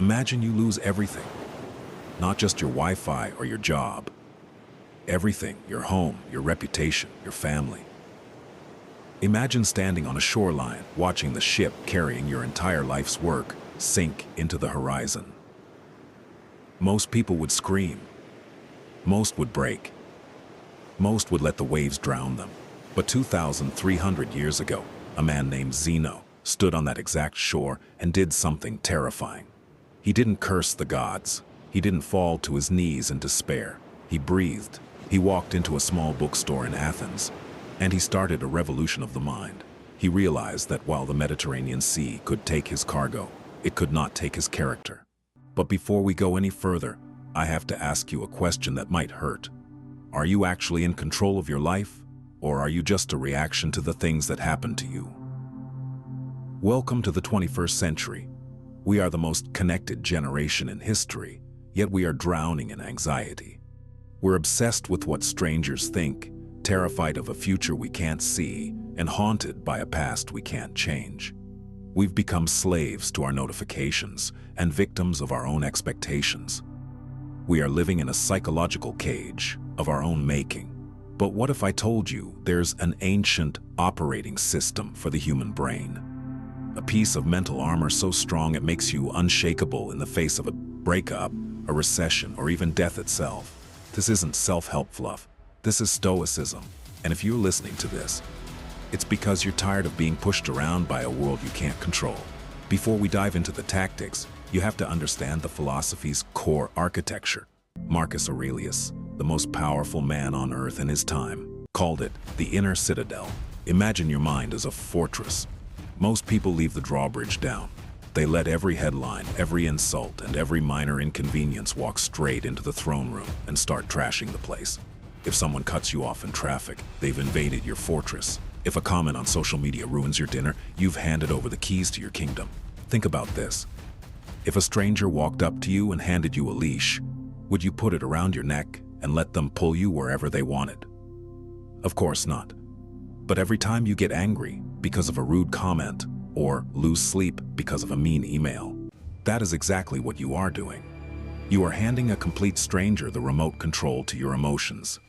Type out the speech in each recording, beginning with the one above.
Imagine you lose everything, not just your Wi-Fi or your job. Everything, your home, your reputation, your family. Imagine standing on a shoreline, watching the ship carrying your entire life's work sink into the horizon. Most people would scream. Most would break. Most would let the waves drown them. But 2,300 years ago, a man named Zeno stood on that exact shore and did something terrifying. He didn't curse the gods. He didn't fall to his knees in despair. He breathed. He walked into a small bookstore in Athens, and he started a revolution of the mind. He realized that while the Mediterranean Sea could take his cargo, it could not take his character. But before we go any further, I have to ask you a question that might hurt. Are you actually in control of your life, or are you just a reaction to the things that happen to you? Welcome to the 21st century. We are the most connected generation in history, yet we are drowning in anxiety. We're obsessed with what strangers think, terrified of a future we can't see, and haunted by a past we can't change. We've become slaves to our notifications and victims of our own expectations. We are living in a psychological cage of our own making. But what if I told you there's an ancient operating system for the human brain? A piece of mental armor so strong it makes you unshakable in the face of a breakup, a recession, or even death itself. This isn't self-help fluff. This is Stoicism. And if you're listening to this, it's because you're tired of being pushed around by a world you can't control. Before we dive into the tactics, you have to understand the philosophy's core architecture. Marcus Aurelius, the most powerful man on earth in his time, called it the inner citadel. Imagine your mind as a fortress. Most people leave the drawbridge down. They let every headline, every insult, and every minor inconvenience walk straight into the throne room and start trashing the place. If someone cuts you off in traffic, they've invaded your fortress. If a comment on social media ruins your dinner, you've handed over the keys to your kingdom. Think about this. If a stranger walked up to you and handed you a leash, would you put it around your neck and let them pull you wherever they wanted? Of course not. But every time you get angry because of a rude comment or lose sleep because of a mean email, that is exactly what you are doing. You are handing a complete stranger the remote control to your emotions.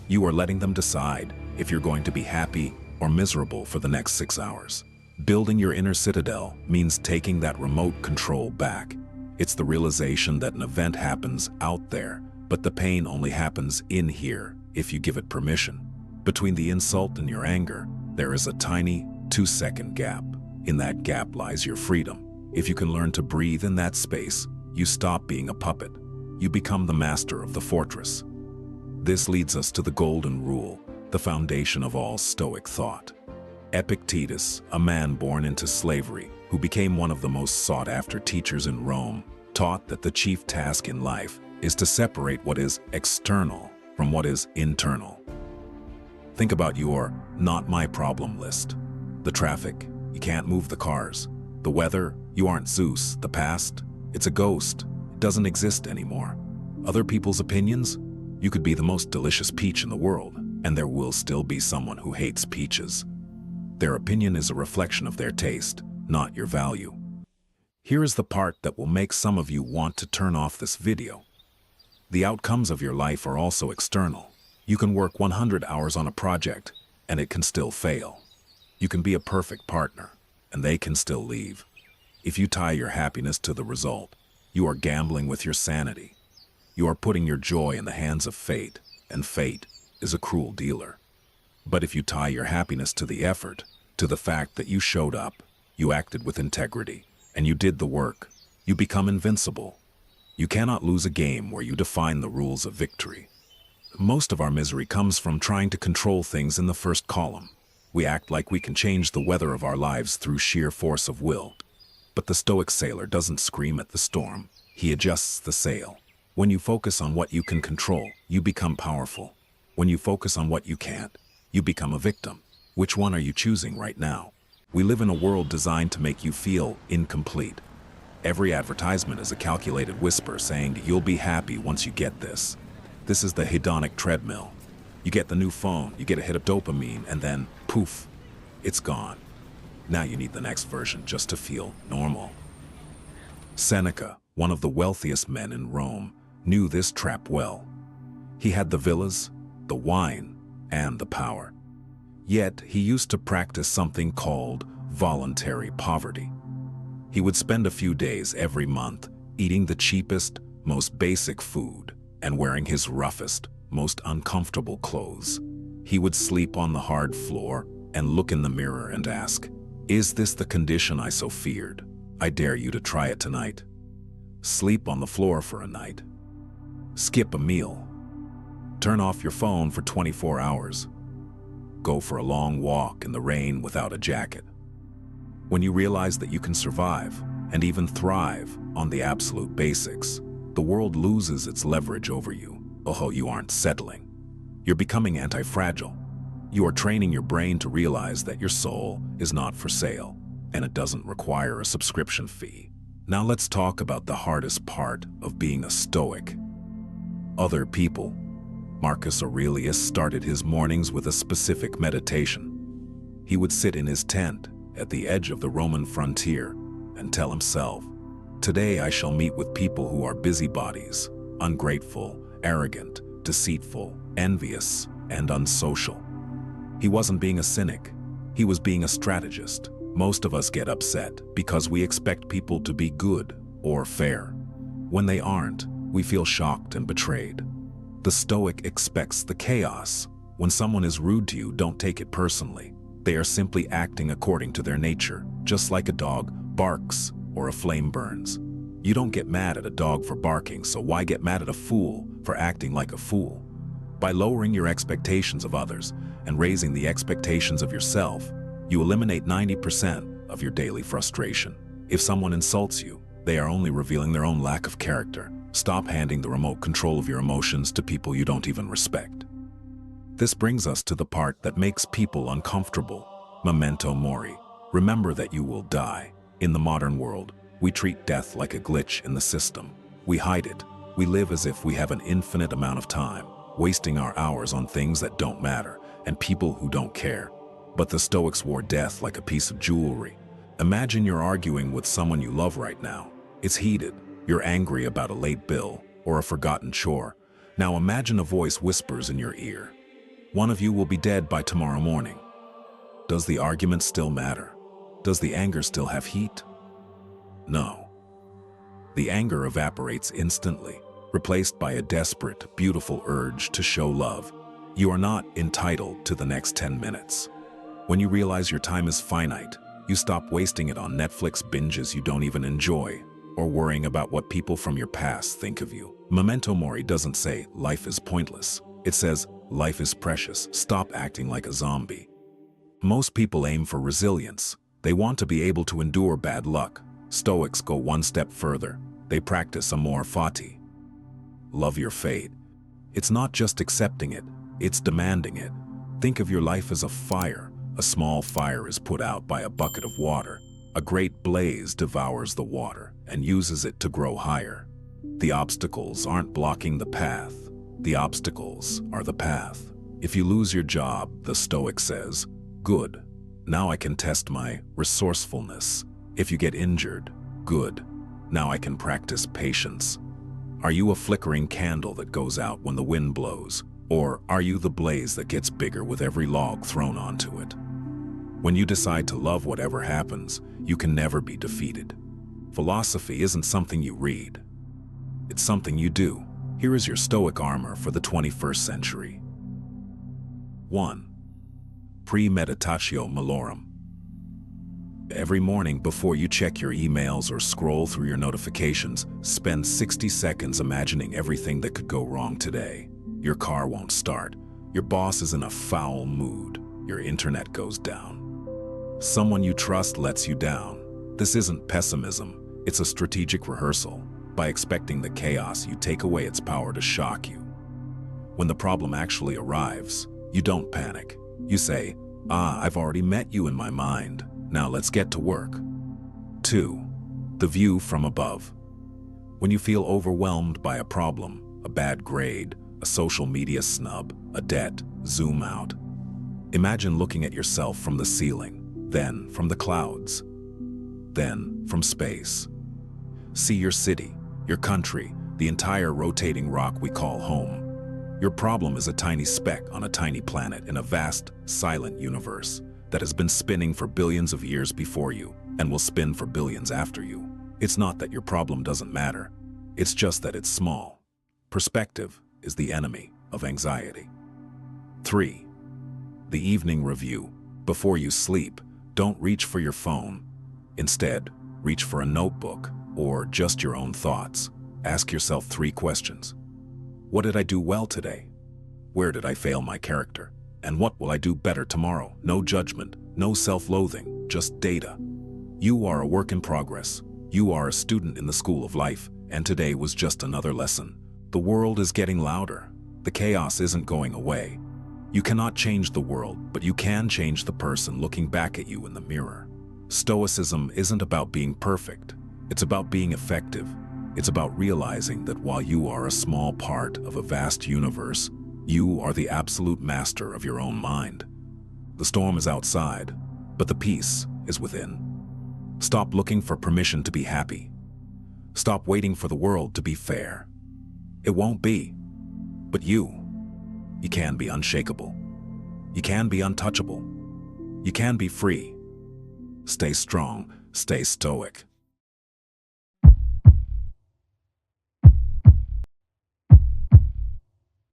You are letting them decide if you're going to be happy or miserable for the next 6 hours. Building your inner citadel means taking that remote control back. It's the realization that an event happens out there, but the pain only happens in here if you give it permission. Between the insult and your anger, there is a tiny 2-second gap. In that gap lies your freedom. If you can learn to breathe in that space, you stop being a puppet. You become the master of the fortress. This leads us to the golden rule, the foundation of all Stoic thought. Epictetus, a man born into slavery, who became one of the most sought-after teachers in Rome, taught that the chief task in life is to separate what is external from what is internal. Think about your not my problem list. The traffic, you can't move the cars. The weather, you aren't Zeus. The past, it's a ghost. It doesn't exist anymore. Other people's opinions, you could be the most delicious peach in the world, and there will still be someone who hates peaches. Their opinion is a reflection of their taste, not your value. Here is the part that will make some of you want to turn off this video. The outcomes of your life are also external. You can work 100 hours on a project, and it can still fail. You can be a perfect partner, and they can still leave. If you tie your happiness to the result, you are gambling with your sanity. You are putting your joy in the hands of fate, and fate is a cruel dealer. But if you tie your happiness to the effort, to the fact that you showed up, you acted with integrity, and you did the work, you become invincible. You cannot lose a game where you define the rules of victory. Most of our misery comes from trying to control things in the first column. We act like we can change the weather of our lives through sheer force of will. But the Stoic sailor doesn't scream at the storm. He adjusts the sail. When you focus on what you can control, you become powerful. When you focus on what you can't, you become a victim. Which one are you choosing right now? We live in a world designed to make you feel incomplete. Every advertisement is a calculated whisper saying you'll be happy once you get this. This is the hedonic treadmill. You get the new phone, you get a hit of dopamine, and then, poof, it's gone. Now you need the next version just to feel normal. Seneca, one of the wealthiest men in Rome, knew this trap well. He had the villas, the wine, and the power. Yet he used to practice something called voluntary poverty. He would spend a few days every month eating the cheapest, most basic food and wearing his roughest, most uncomfortable clothes. He would sleep on the hard floor and look in the mirror and ask, "Is this the condition I so feared? I dare you to try it tonight." Sleep on the floor for a night. Skip a meal. Turn off your phone for 24 hours. Go for a long walk in the rain without a jacket. When you realize that you can survive and even thrive on the absolute basics, the world loses its leverage over you. Oh, you aren't settling. You're becoming anti-fragile. You are training your brain to realize that your soul is not for sale, and it doesn't require a subscription fee. Now let's talk about the hardest part of being a Stoic. Other people. Marcus Aurelius started his mornings with a specific meditation. He would sit in his tent at the edge of the Roman frontier and tell himself, "Today I shall meet with people who are busybodies, ungrateful, arrogant, deceitful, envious, and unsocial." He wasn't being a cynic. He was being a strategist. Most of us get upset because we expect people to be good or fair. When they aren't, we feel shocked and betrayed. The Stoic expects the chaos. When someone is rude to you, don't take it personally. They are simply acting according to their nature, just like a dog barks or a flame burns. You don't get mad at a dog for barking, so why get mad at a fool for acting like a fool? By lowering your expectations of others and raising the expectations of yourself, you eliminate 90% of your daily frustration. If someone insults you, they are only revealing their own lack of character. Stop handing the remote control of your emotions to people you don't even respect. This brings us to the part that makes people uncomfortable. Memento mori. Remember that you will die. In the modern world, we treat death like a glitch in the system. We hide it. We live as if we have an infinite amount of time, wasting our hours on things that don't matter and people who don't care. But the Stoics wore death like a piece of jewelry. Imagine you're arguing with someone you love right now. It's heated. You're angry about a late bill or a forgotten chore. Now imagine a voice whispers in your ear, "One of you will be dead by tomorrow morning." Does the argument still matter? Does the anger still have heat? No. The anger evaporates instantly, replaced by a desperate, beautiful urge to show love. You are not entitled to the next 10 minutes. When you realize your time is finite, you stop wasting it on Netflix binges you don't even enjoy, or worrying about what people from your past think of you. Memento mori doesn't say life is pointless. It says life is precious. Stop acting like a zombie. Most people aim for resilience. They want to be able to endure bad luck. Stoics go one step further. They practice amor fati. Love your fate. It's not just accepting it, it's demanding it. Think of your life as a fire. A small fire is put out by a bucket of water. A great blaze devours the water and uses it to grow higher. The obstacles aren't blocking the path. The obstacles are the path. If you lose your job, the Stoic says, "Good. Now I can test my resourcefulness." If you get injured, "Good. Now I can practice patience." Are you a flickering candle that goes out when the wind blows? Or are you the blaze that gets bigger with every log thrown onto it? When you decide to love whatever happens, you can never be defeated. Philosophy isn't something you read. It's something you do. Here is your Stoic armor for the 21st century. 1. Premeditatio malorum. Every morning before you check your emails or scroll through your notifications, spend 60 seconds imagining everything that could go wrong today. Your car won't start. Your boss is in a foul mood. Your internet goes down. Someone you trust lets you down. This isn't pessimism. It's a strategic rehearsal. By expecting the chaos, you take away its power to shock you. When the problem actually arrives, you don't panic. You say, I've already met you in my mind. Now let's get to work." 2. The view from above. When you feel overwhelmed by a problem, a bad grade, a social media snub, a debt, zoom out. Imagine looking at yourself from the ceiling, then from the clouds, then from space. See your city, your country, the entire rotating rock we call home. Your problem is a tiny speck on a tiny planet in a vast, silent universe that has been spinning for billions of years before you and will spin for billions after you. It's not that your problem doesn't matter. It's just that it's small. Perspective is the enemy of anxiety. 3. The evening review. Before you sleep, don't reach for your phone. Instead, reach for a notebook or just your own thoughts. Ask yourself 3 questions. What did I do well today? Where did I fail my character? And what will I do better tomorrow? No judgment, no self-loathing, just data. You are a work in progress. You are a student in the school of life, and today was just another lesson. The world is getting louder. The chaos isn't going away. You cannot change the world, but you can change the person looking back at you in the mirror. Stoicism isn't about being perfect. It's about being effective. It's about realizing that while you are a small part of a vast universe, you are the absolute master of your own mind. The storm is outside, but the peace is within. Stop looking for permission to be happy. Stop waiting for the world to be fair. It won't be. But you can be unshakable. You can be untouchable. You can be free. Stay strong, stay stoic.